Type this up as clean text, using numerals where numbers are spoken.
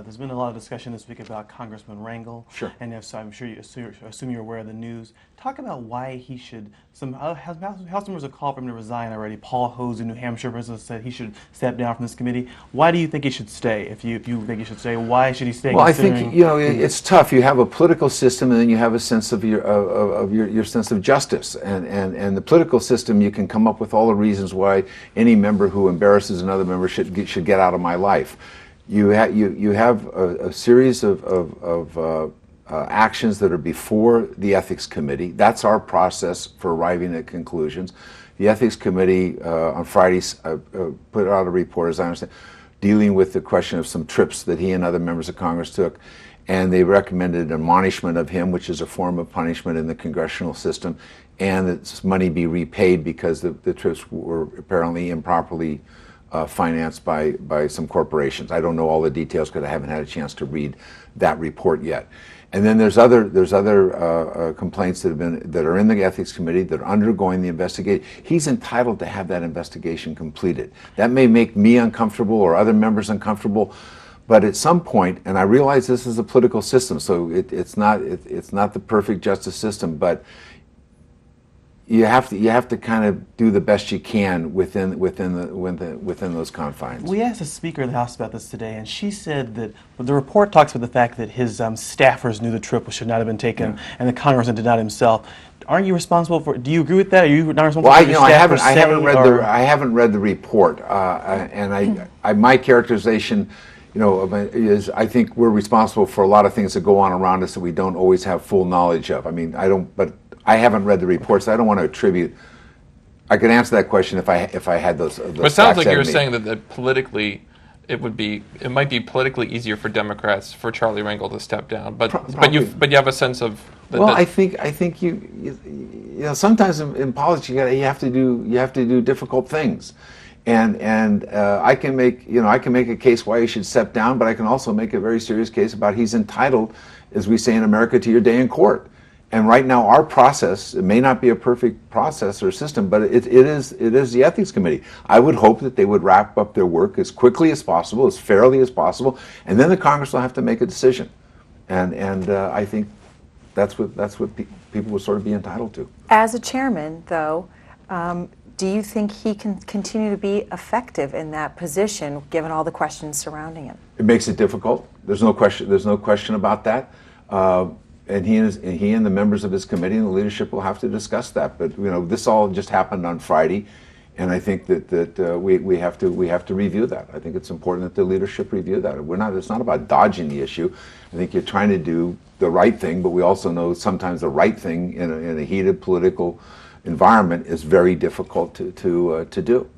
there's been a lot of discussion this week about Congressman Rangel. Sure. And so I'm sure assume you're aware of the news. Talk about why he should. Some House members have called for him to resign already. Paul Hose in New Hampshire, for instance, said he should step down from this committee. Why do you think he should stay? If you think he should stay, why should he stay? Well, I think it's tough. You have a political system, and then you have a sense of your sense of justice. And the political system, you can come up with all the reasons why any member who embarrasses another member should get out of my life. You have a series of actions that are before the Ethics Committee. That's our process for arriving at conclusions. The Ethics Committee on Friday put out a report, as I understand, dealing with the question of some trips that he and other members of Congress took, and they recommended admonishment of him, which is a form of punishment in the congressional system, and that money be repaid because the trips were apparently improperly financed by some corporations. I don't know all the details because I haven't had a chance to read that report yet. And then there's other complaints that are in the Ethics Committee that are undergoing the investigation. He's entitled to have that investigation completed. That may make me uncomfortable or other members uncomfortable, but at some point, and I realize this is a political system, so it's not the perfect justice system, but you have to kind of do the best you can within those confines. We asked the Speaker of the House about this today, and she said that the report talks about the fact that his staffers knew the trip should not have been taken, and the Congressman did not himself. Aren't you responsible for? Do you agree with that? Are you not responsible for your staffers? I haven't read the report, and my characterization, is I think we're responsible for a lot of things that go on around us that we don't always have full knowledge of. I mean, but I haven't read the reports. I don't want to attribute. I could answer that question if I had those. But it sounds like you're saying that politically, it might be politically easier for Democrats for Charlie Rangel to step down. But you have a sense of. I think you sometimes in politics you have to do difficult things, and I can make a case why he should step down, but I can also make a very serious case about he's entitled, as we say in America, to your day in court. And right now, our process, it may not be a perfect process or system, but it is the Ethics Committee. I would hope that they would wrap up their work as quickly as possible, as fairly as possible, and then the Congress will have to make a decision. And I think that's what people would sort of be entitled to. As a chairman, though, do you think he can continue to be effective in that position, given all the questions surrounding him? It makes it difficult. There's no question about that. And he and the members of his committee and the leadership will have to discuss that. But this all just happened on Friday, and I think that we have to review that. I think it's important that the leadership review that. It's not about dodging the issue. I think you're trying to do the right thing, but we also know sometimes the right thing in a heated political environment is very difficult to do.